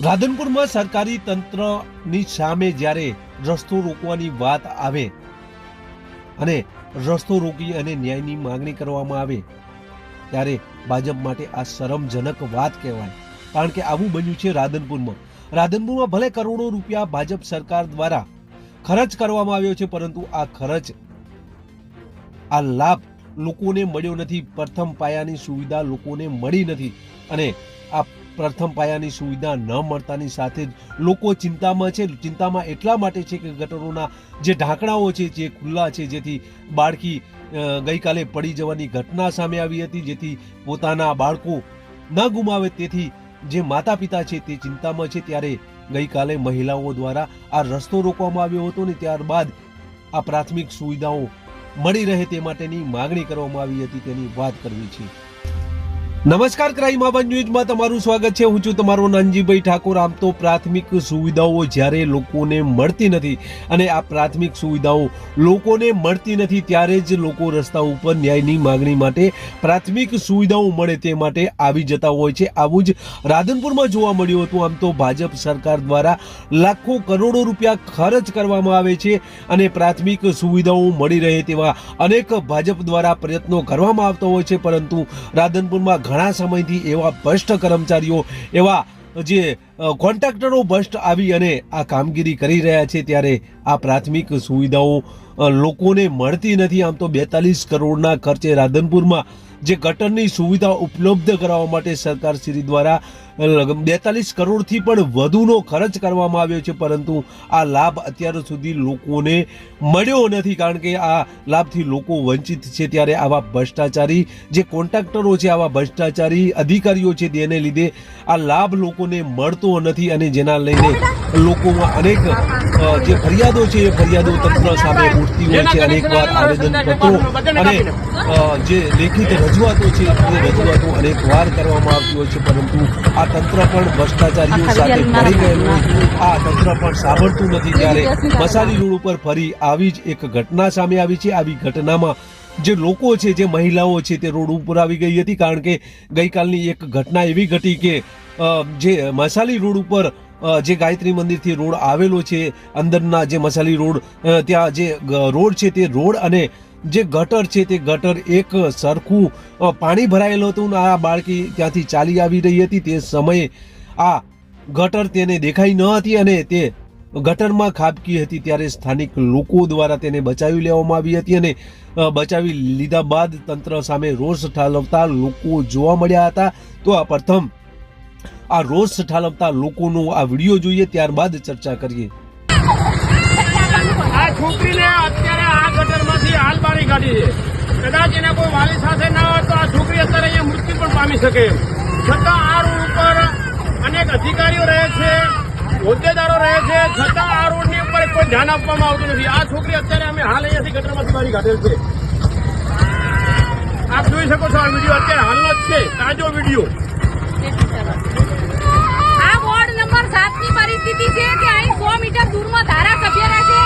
રાધનપુરમાં સરકારી તંત્રની સામે જ્યારે રસ્તો રોકવાની વાત આવે અને રસ્તો રોકી અને ન્યાયની માંગણી કરવામાં આવે ત્યારે ભાજપ માટે આ શરમજનક વાત કહેવાય। કારણ કે આવું બન્યું છે રાધનપુરમાં ભલે કરોડો રૂપિયા ભાજપ સરકાર દ્વારા ખર્ચ કરવામાં આવ્યો છે, પરંતુ આ ખર્ચ આ લાભ લોકોને મળ્યો નથી। પ્રથમ પાયાની સુવિધા લોકોને મળી નથી અને આ પ્રથમ પાયાની સુવિધા ન મળતાની સાથે જ લોકો ચિંતામાં છે। ચિંતામાં એટલા માટે છે કે ગટરોના જે ઢાંકણાઓ છે જે ખુલ્લા છે, જેથી બાળકી ગઈકાલે પડી જવાની ઘટના સામે આવી હતી, જેથી પોતાના બાળકો ન ગુમાવે તેથી જે માતા પિતા છે તે ચિંતામાં છે। ત્યારે ગઈકાલે મહિલાઓ દ્વારા આ રસ્તો રોકવામાં આવ્યો હતો ને ત્યારબાદ આ પ્રાથમિક સુવિધાઓ મળી રહે તે માટેની માંગણી કરવામાં આવી હતી, તેની વાત કરવી છે। નમસ્કાર, ક્રાઇમ આવાજ ન્યૂઝમાં તમારું સ્વાગત છે। હું છું તમારો નાનજીભાઈ ઠાકોર। આમ તો પ્રાથમિક સુવિધાઓ જ્યારે લોકોને મળતી નથી અને આ પ્રાથમિક સુવિધાઓ લોકોને મળતી નથી ત્યારે જ લોકો રસ્તા ઉપર ન્યાયની માંગણી માટે પ્રાથમિક સુવિધાઓ મળે તે માટે આવી જતા હોય છે। આવું જ રાધનપુરમાં જોવા મળ્યું હતું। આમ તો ભાજપ સરકાર દ્વારા લાખો કરોડો રૂપિયા ખર્ચ કરવામાં આવે છે અને પ્રાથમિક સુવિધાઓ મળી રહે તેવા અનેક ભાજપ દ્વારા પ્રયત્નો કરવામાં આવતા હોય છે, પરંતુ રાધનપુરમાં ઘણા સમયથી એવા ભ્રષ્ટ કર્મચારીઓ, એવા જે કોન્ટ્રાક્ટરો ભ્રષ્ટ આવી અને આ કામગીરી કરી રહ્યા છે ત્યારે આ પ્રાથમિક સુવિધાઓ લોકોને મળતી નથી। આમ તો 42 કરોડના ખર્ચે રાધનપુરમાં જે ગટરની સુવિધા ઉપલબ્ધ કરાવવા માટે સરકાર શ્રી દ્વારા 42 કરોડથી પણ વધુનો ખર્ચ કરવામાં આવ્યો છે, પરંતુ આ લાભ અત્યાર સુધી લોકોને મળ્યો નથી કારણ કે આ લાભથી લોકો વંચિત છે। ત્યારે આવા ભ્રષ્ટાચારી જે કોન્ટ્રાક્ટરો છે, આવા ભ્રષ્ટાચારી અધિકારીઓ છે, તેને લીધે આ લાભ લોકોને મળતો નથી અને જેના લઈને લોકોમાં અનેક જે ફરિયાદો છે એ ફરિયાદો તંત્ર સામે ઉઠતી હોય છે। અનેકવાર આવેદનપત્રો અને જે લેખિત રજૂઆતો છે એ રજૂઆતો અનેકવાર કરવામાં આવતી હોય છે, પરંતુ આ તંત્ર પણ ભ્રષ્ટાચારીઓ સાથે ભળી ગયેલું હોય, આ તંત્ર પણ સાંભળતું નથી। ત્યારે મસાલી રોડ ઉપર ફરી આવી જ એક ઘટના સામે આવી છે। આવી ઘટનામાં જે લોકો છે, જે મહિલાઓ છે તે રોડ ઉપર આવી ગઈ હતી કારણ કે ગઈકાલની એક ઘટના એવી ઘટી કે જે મસાલી રોડ ઉપર જે ગાયત્રી મંદિરથી રોડ આવેલો છે, અંદરના જે મસાલી રોડ ત્યાં જે રોડ છે તે રોડ અને જે ગટર છે તે ગટર એક સરખું પાણી ભરાયેલું હતું ને આ બાળકી ત્યાંથી ચાલી આવી રહી હતી। તે સમયે આ ગટર તેને દેખાઈ ન હતી અને તે ગટરમાં ખાબકી હતી, ત્યારે સ્થાનિક લોકો દ્વારા તેને બચાવી લેવામાં આવી હતી અને બચાવી લીધા બાદ તંત્ર સામે રોષ ઠાલવતા લોકો જોવા મળ્યા હતા। તો આ પ્રથમ આ રોષ ઠાલવતા લોકોનો આ વિડીયો જોઈએ, ત્યારબાદ ચર્ચા કરીએ। આ છોકરીને અત્યારે આ ગટરમાંથી હાલ બારી કાઢી છે। કદાચ એના કોઈ વાલી સાથે ના હોય તો આ છોકરી અત્યારે અહીંયા મૃત્યુ પણ પામી શકે એમ। છતાં આ રોડ ઉપર અનેક અધિકારીઓ રહે છે, હોદ્દેદારો રહે છે, છતાં આ રોડની ઉપર કોઈ ધ્યાન આપવામાં આવતું નથી। આ છોકરી અત્યારે અમે હાલ અહીંયાથી ગટરમાંથી બારી કાઢેલ છે। આપ જોઈ શકો છો આ વિડીયો અત્યારે હાલનો જ છે, તાજો વિડીયો। આ વોર્ડ નંબર 7 ની પરિસ્થિતિ છે કે અહીં 100 મીટર દૂરમાં ધારાસભ્ય રહે છે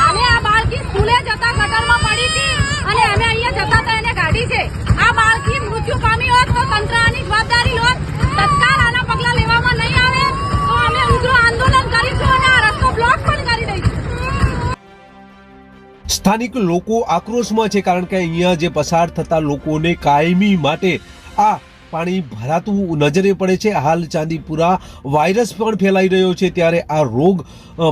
અને આ બાળકી સ્કૂલે જતા ગટરમાં પડી હતી અને અમે અહીંયા જતા હતા એને કાઢી છે। આ બાળકી મૃત્યુ પામી હોત તો તંત્ર આની જવાબદારી લોત, તત્કાલ આના પગલા લેવામાં નહીં આવે તો અમે ઉગ્ર આંદોલન કરીશું અને આ રસ્તો બ્લોક પણ કરી દઈશું। સ્થાનિક લોકો આક્રોશમાં છે કારણ કે અહીંયા જે પસાર થતા લોકોને કાયમી માટે આ પાણી ભરાતું નજરે પડે છે। હાલ ચાંદીપુરા વાયરસ પણ ફેલાઈ રહ્યો છે, ત્યારે આ રોગ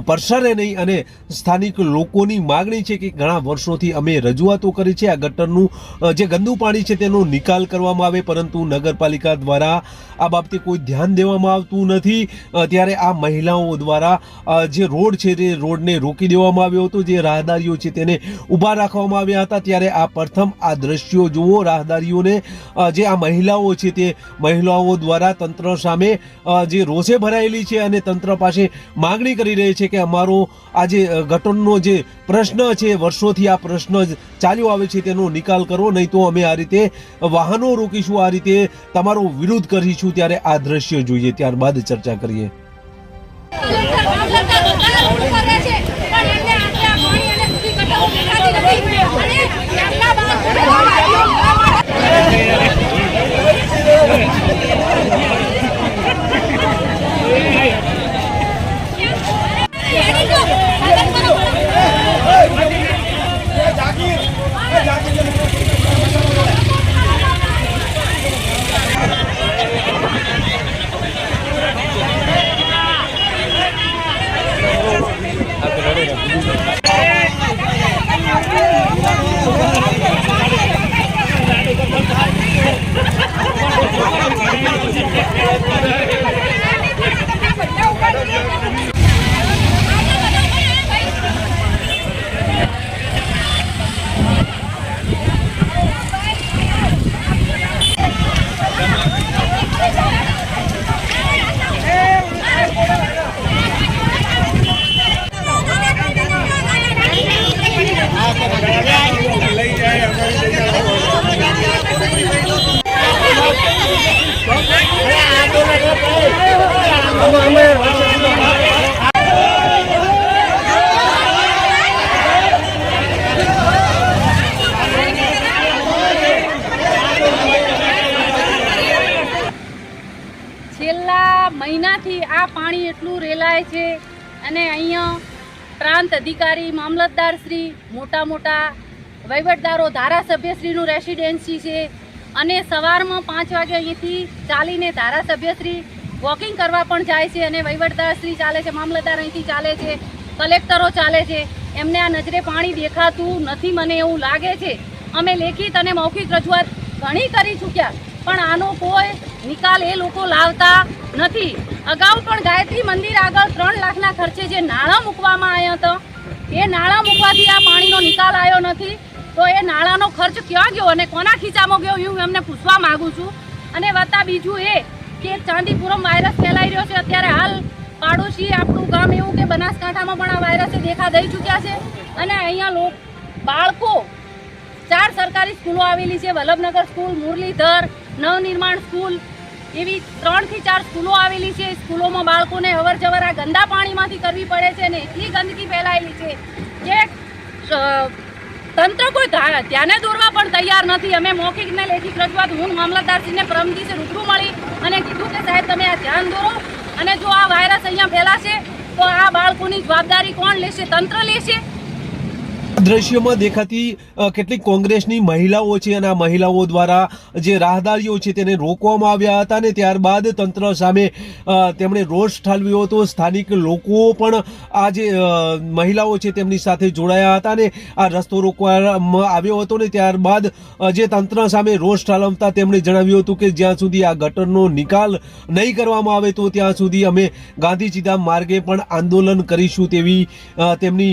પ્રસરે નહીં અને સ્થાનિક લોકોની માગણી છે કે ઘણા વર્ષોથી અમે રજૂઆતો કરી છે, આ ગટરનું જે ગંદુ પાણી છે તેનો નિકાલ કરવામાં આવે, પરંતુ નગરપાલિકા દ્વારા આ બાબતે કોઈ ધ્યાન દેવામાં આવતું નથી। ત્યારે આ મહિલાઓ દ્વારા જે રોડ છે તે રોડને રોકી દેવામાં આવ્યો હતો, જે રાહદારીઓ છે તેને ઊભા રાખવામાં આવ્યા હતા। ત્યારે આ પ્રથમ આ દ્રશ્યો જુઓ, રાહદારીઓને જે આ મહિલાઓ છે તે મહિલાઓ દ્વારા તંત્ર સામે જે રોષે ભરાયેલી છે અને તંત્ર પાસે માંગણી કરી રહી છે કે અમારો આ જે ગટરનો જે પ્રશ્ન છે, વર્ષોથી આ પ્રશ્ન ચાલ્યો આવે છે તેનો નિકાલ કરો, નહીં તો અમે આ રીતે વાહનો રોકીશું, આ રીતે તમારો વિરોધ કરીશું। ત્યારે આ દ્રશ્ય જોઈએ, ત્યારબાદ ચર્ચા કરીએ। અને છેલ્લા મહિનાથી આ પાણી એટલું રેલાય છે અને અહીંયા પ્રાંત અધિકારી મામલતદાર શ્રી મોટા મોટા વહીવટદારો ધારાસભ્યશ્રીનું રેસિડેન્સી છે અને સવારમાં 5 વાગે અહીંથી ચાલીને ધારાસભ્યશ્રી વોકિંગ કરવા પણ જાય છે અને વહીવટદારશ્રી ચાલે છે, મામલતદાર અહીંથી ચાલે છે, કલેક્ટરો ચાલે છે. એમને આ નજરે પાણી દેખાતું નથી, મને એવું લાગે છે. અમે લેખિત અને મૌખિક રજૂઆત ઘણી કરી ચૂક્યા પણ આનો કોઈ નિકાલ એ લોકો લાવતા નથી. અગાઉ પણ ગાયત્રી મંદિર આગળ 3 લાખના ખર્ચે જે નાણાં મૂકવામાં આવ્યા હતા એ નાણાં મૂકવાથી આ પાણીનો નિકાલ આવ્યો નથી. તો એ નાણાંનો ખર્ચ ક્યાં ગયો અને કોના ખીચામાં ગયો હું એમને પૂછવા માંગુ છું. અને વત્તા બીજું એ કે ચાંદીપુરમ વાયરસ ફેલાઈ રહ્યો છે. અત્યારે હાલ પાડોશી આપણું ગામ એવું કે બનાસકાંઠામાં પણ આ વાયરસે દેખા દઈ ચૂક્યા છે અને અહીંયા બાળકો 4 સરકારી સ્કૂલો આવેલી છે, વલ્લભનગર સ્કૂલ, મુરલીધર, નવનિર્માણ સ્કૂલ, એવી 3 થી 4 સ્કૂલો આવેલી છે. સ્કૂલોમાં બાળકોને અવર જવર આ ગંદા પાણીમાંથી કરવી પડે છે અને એટલી ગંદકી ફેલાયેલી છે કે તંત્ર કોઈ ધ્યાને દોરવા પણ તૈયાર નથી. અમે મૌખિક ને લેખિત રજૂઆત હું મામલતદારશ્રીને પરમ દિવસે રૂબરૂ મળી અને કીધું કે સાહેબ તમે આ ધ્યાન દોરો અને જો આ વાયરસ અહીંયા ફેલાશે તો આ બાળકોની જવાબદારી કોણ લેશે? તંત્ર લેશે. દ્રશ્યમાં દેખાતી કેટલીક કોંગ્રેસની મહિલાઓ છે અને આ મહિલાઓ દ્વારા જે રાહદારીઓ છે તેને રોકવામાં આવ્યા હતા અને ત્યારબાદ તંત્ર સામે તેમણે રોષ ઠાલવ્યો હતો. સ્થાનિક લોકો પણ આ જે મહિલાઓ છે તેમની સાથે જોડાયા હતા અને આ રસ્તો રોકવામાં આવ્યો હતો ને ત્યારબાદ જે તંત્ર સામે રોષ ઠાલવતા તેમણે જણાવ્યું હતું કે જ્યાં સુધી આ ગટરનો નિકાલ નહીં કરવામાં આવે તો ત્યાં સુધી અમે ગાંધીજીના માર્ગે પણ આંદોલન કરીશું તેવી તેમની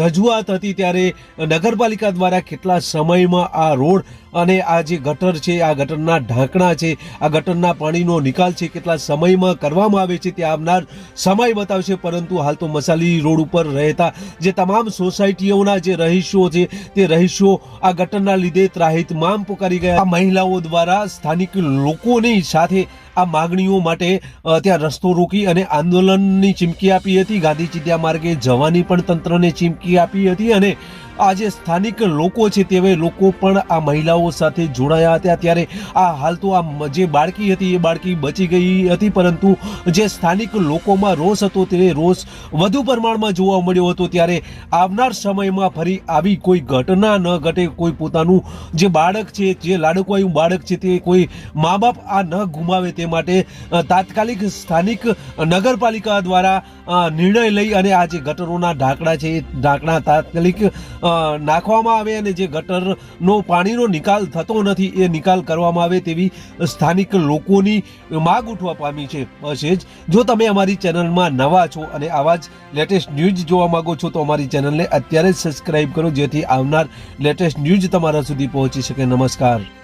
રજૂઆત હતી. ત્યારે નગરપાલિકા દ્વારા કેટલા સમયમાં આ રોડ અને આ જે ગટર છે, આ ગટરના ઢાંકણા છે, આ ગટરના પાણીનો નિકાલ છે કેટલા સમયમાં કરવામાં આવે છે તે આવનાર સમય બતાવશે. પરંતુ હાલ તો મસાલી રોડ ઉપર રહેતા જે તમામ સોસાયટીઓના જે રહીશો છે તે રહીશો આ ગટરના લીધે ત્રાહિમામ પુકારી ગયા. આ મહિલાઓ દ્વારા સ્થાનિક લોકોની સાથે આ માગણીઓ માટે ત્યાં રસ્તો રોકી અને આંદોલનની ચીમકી આપી હતી. ગાંધી ચિંધ્યા માર્ગે જવાની પણ તંત્રને ચીમકી આપી હતી અને આ જે સ્થાનિક લોકો છે તે લોકો પણ આ મહિલાઓ સાથે જોડાયા હતા. ત્યારે આ હાલ તો આ જે બાળકી હતી એ બાળકી બચી ગઈ હતી પરંતુ જે સ્થાનિક લોકોમાં રોષ હતો તે રોષ વધુ પ્રમાણમાં જોવા મળ્યો હતો. ત્યારે આવનાર સમયમાં ફરી આવી કોઈ ઘટના ન ઘટે, કોઈ પોતાનું જે બાળક છે, જે લાડકવાયું બાળક છે તે કોઈ મા બાપ આ ન ગુમાવે તે માટે તાત્કાલિક સ્થાનિક નગરપાલિકા દ્વારા નિર્ણય લઈ અને આ જે ગટરોના ઢાંકણા છે એ ઢાંકણા તાત્કાલિક નાખવામાં આવે અને જે ગટરનો પાણીનો નિકાલ થતો નથી એ નિકાલ કરવામાં આવે તેવી સ્થાનિક લોકોની માગ ઉઠવા પામી છે. બસ એ જ. જો તમે અમારી ચેનલમાં નવા છો અને આવા જ લેટેસ્ટ ન્યૂઝ જોવા માંગો છો તો અમારી ચેનલને અત્યારે જ સબસ્ક્રાઇબ કરો જેથી આવનાર લેટેસ્ટ ન્યૂઝ તમારા સુધી પહોંચી શકે. નમસ્કાર.